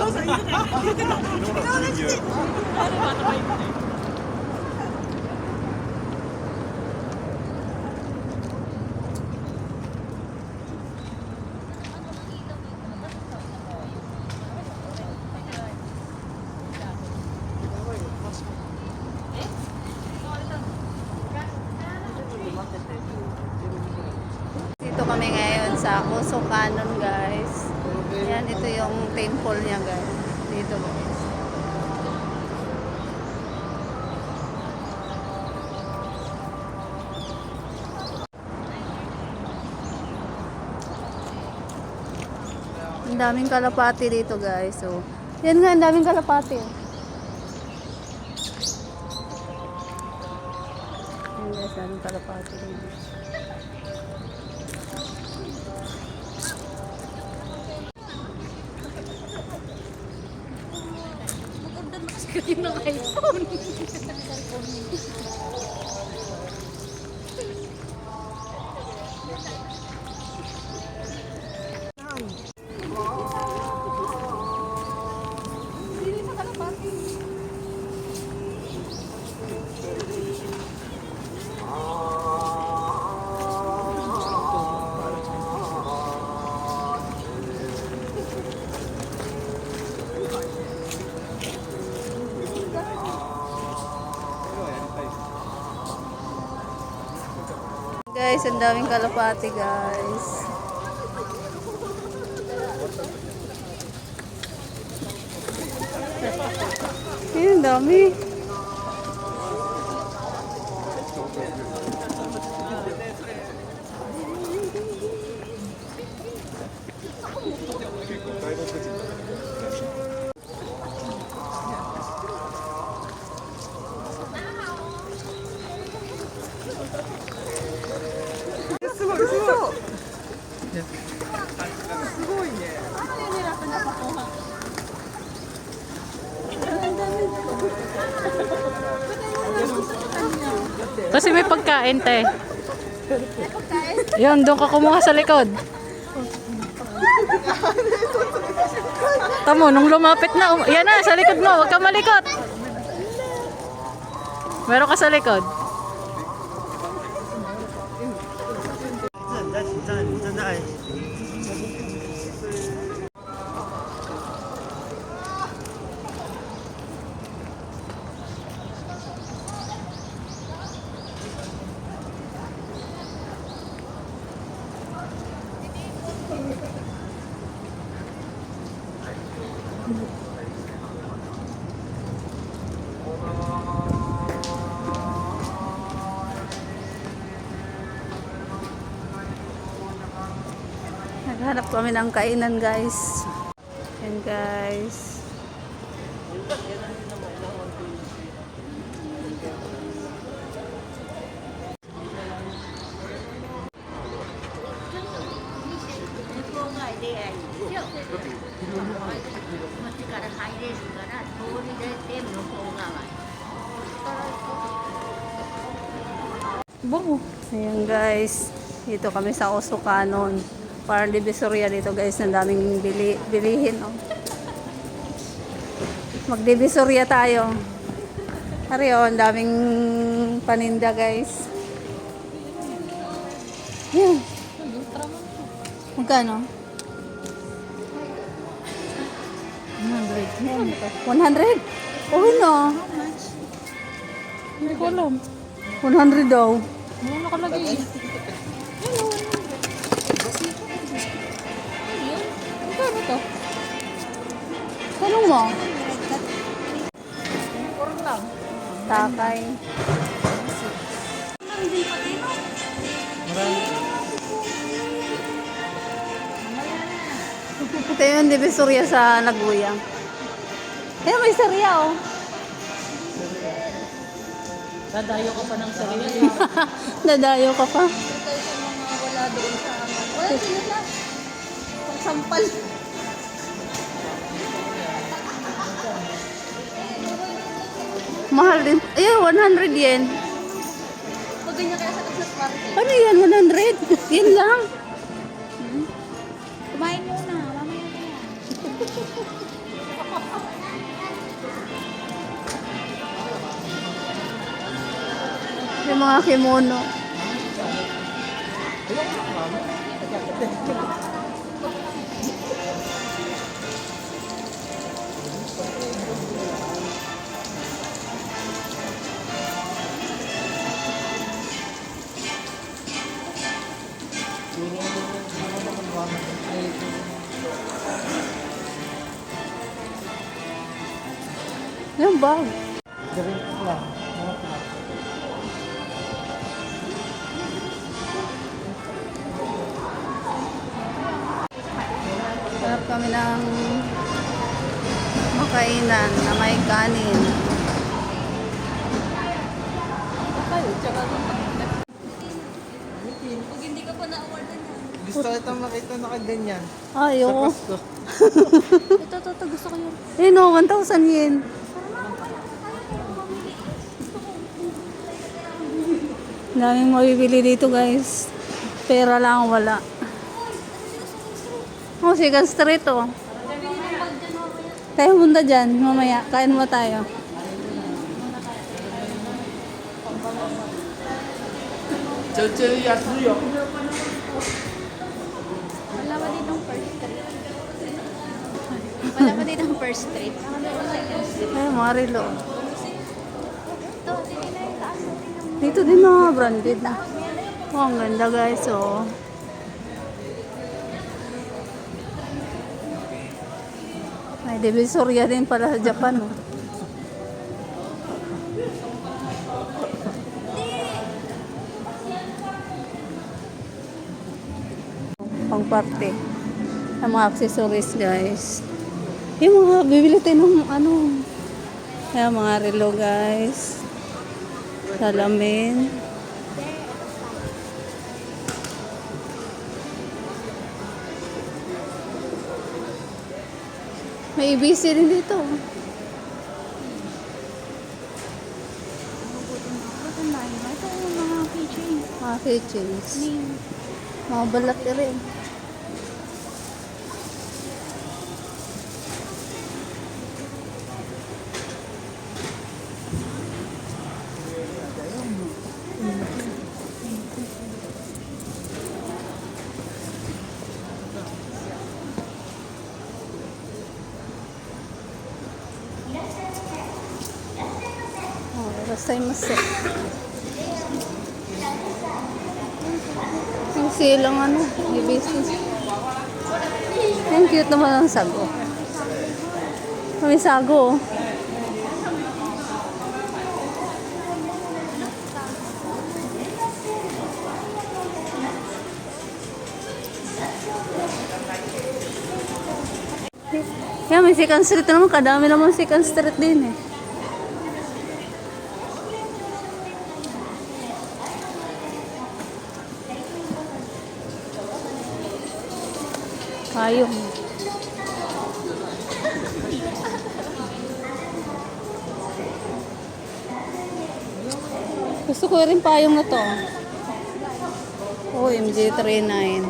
Dito kami ngayon sa Oso Canon, guys. Yan, ito yung temple niya, guys. Dito, guys. Ang daming kalapati dito, guys. So, yan nga, ang daming kalapati. Yan, guys, daming kalapati dito. Yung ng iPhone. Guys, ang daming kalapati, guys. Ayun, dami. Kasi may pagkain, te. Yun, doon ka kumuha sa likod. Tamo, nung lumapit na, yan na, sa likod mo, huwag ka malikot. Meron ka sa likod. Naghanap kami ng kainan, guys. Yan, guys. Ayan, guys. Dito kami sa Oso Canon. Parang Divisoria dito, guys. Ang daming bilihin. Oh. Mag-Divisoria tayo. Hari, oh, ang daming paninda, guys. Yan. Magkano? 100? Oh, no. Hindi ko alam. 100 daw. Ano nakalagay? Ano to? Tanong mo. Kurang lang. Takay. Ito yung Divisoria sa Naguya. Ayun, may Saria, oh. Dadayo ka pa ng sarili. Dadayo ka pa. Wala doon sa amin. Wala sila. Pagsampal. Mahal din. Ayun, 100 yen. Pag ganyan kaya sa Texas Party. Ano yan, 100? Yan lang. Kumain muna. Mamaya na yan. Yung mga kimono. Yung bag. Hanap kami ng makainan na may kanin. Gusto kitang makita na kaganyan. Ay, Sa oo. Pasko. Ito, gusto ko yun. Eh no, 1,000 yen. Daming mabibili dito guys. Pera lang wala. Oh, Second Street oh. Tayo punta dyan mamaya. Kain mo tayo. Chow-chow yasuyo. Wala ba ditong first street? Wala ba ditong first street? Ay, Marilo. Dito din mga branded na. Oh, ang ganda guys oh. May divisoria din pala sa Japan oh. Pang parte ng mga accessories guys. Yung mga bibili tayo ng ano. Ayan, mga relo guys. Salamin. May ABC din dito. Ito yung mga keychain. Mga keychains. Mga balat rin. Oh, irasaimasu. Yung silang ano, yung business. Ang cute naman ang sago. May sago oh. Yan, may Second Street naman. Kadami naman Second Street din eh. Payong. Gusto ko rin payong na to. Oh, MJ39.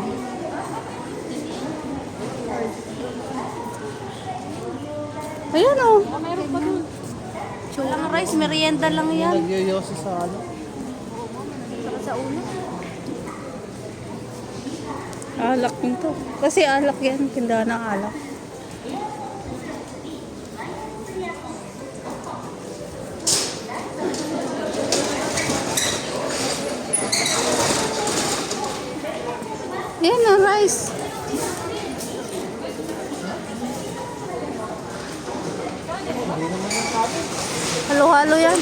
Ayan oh. Meron pa dun. Chulang rice, merienda lang yan. Nagyoyosi sa ano. Saka sa ulo. Alak nito. Kasi alak yan. Tindahan ng alak. Yan na rice. Halo-halo yan.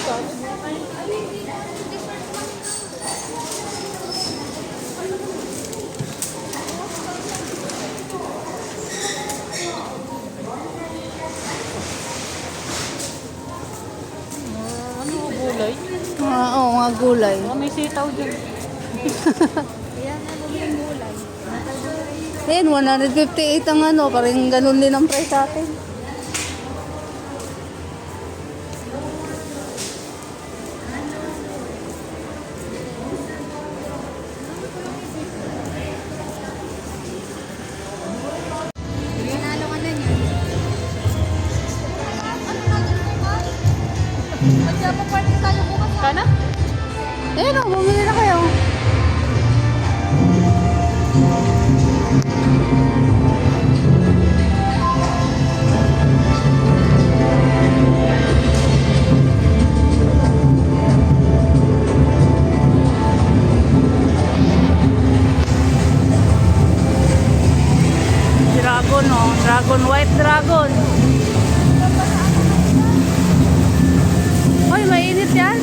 Ano, gulay? Mga gulay. May sitaw dyan. Yan, ano yung gulay? Ayan, 158 ang ano. Parang ganun din ang price sa atin. Nanalo ka na niyan. Magsiapa party tayo bukas. Kana? Eh, bumili na kayo. Dragon, oh. Dragon, white dragon. Hoy, mainit yan.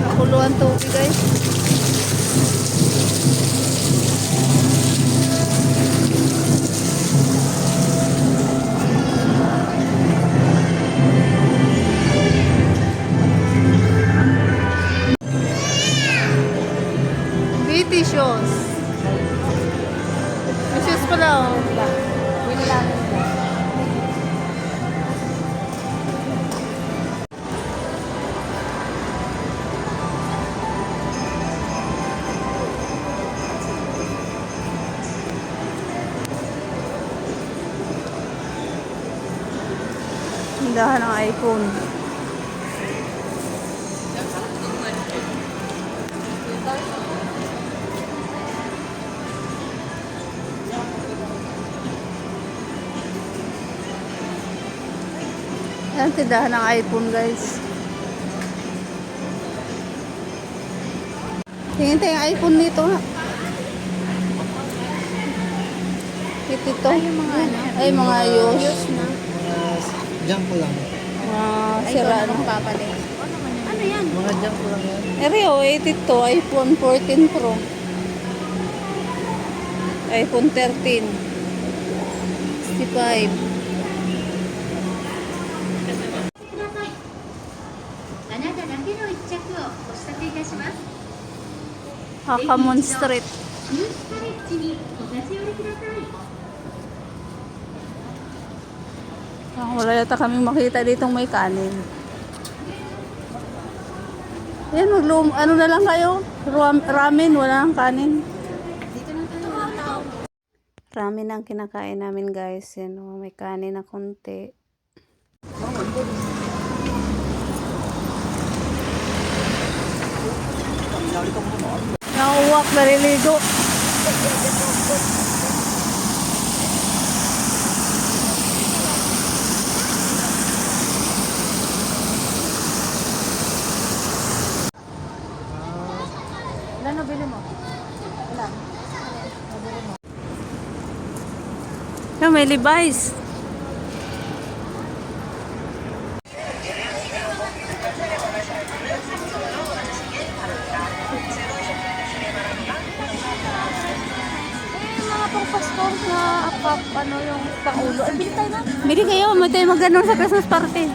Nakuluan tubig, guys. Beauty shows. May shows pala, oh. Tindahan ng iPhone. Ayan, tindahan ng iPhone, guys. Tingin tayo yung iPhone dito, ha? Ito. Ay, mga ayos. Junk ko lang. Sira na. Ano yan? Mga junk ko lang yan. Rio, 82, iPhone 14 Pro. iPhone 13. 65. あなただけの一着をお仕立ていたします。 Hakamon Street. ニュースカレッジにお立ち寄りください。 Wala yata kaming makita ditong may kanin. Yan, ano na lang kayo? Ramen, wala nang kanin. Ramen ang kinakain namin, guys. Yan, oh, may kanin na konti. Nauwak, naliligo. Ano bili mo? Wala. May Levi's. Mga pang pastor na akap, ano yung pangulo. Ay, bili tayo na. Bili kayo, may tayo mag-ganon sa Christmas party.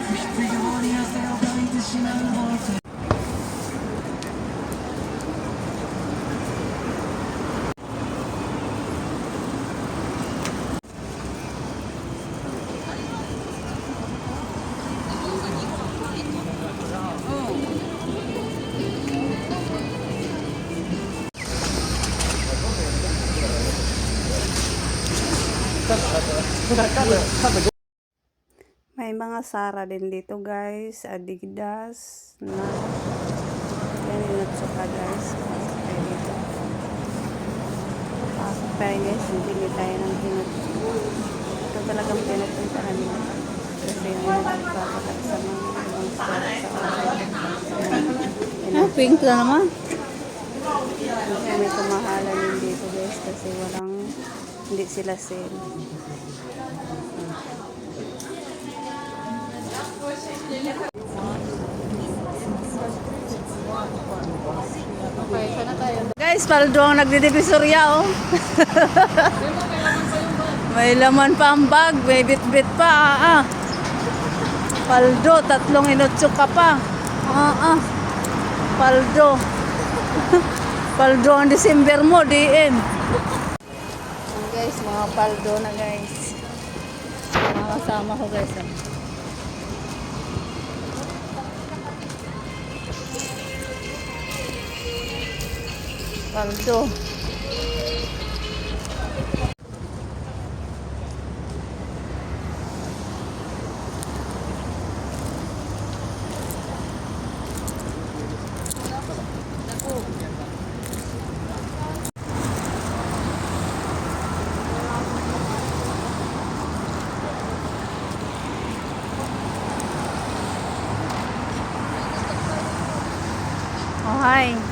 May mga Zara din dito, guys. Adidas na. Yan yung natsuka, guys. Pasok tayo dito. Pasok tayo, guys. Bili tayo ng pinatsuka. Ito talagang pinupuntahan nila. Kasi yung nagpapakak sa mga ibang store sa pink na naman. Kasi may kumahalan din dito, guys. Kasi hindi sila sale. Okay, sana tayo. Guys, paldo ang nagdidivisorya, oh. May laman pa ang bag, may bit-bit pa, Paldo, 3 inutsok ka pa. Paldo. Paldo ang December mo, DM. Guys, mga paldo na, guys. Mga kasama ko, guys. Paldo. Hi.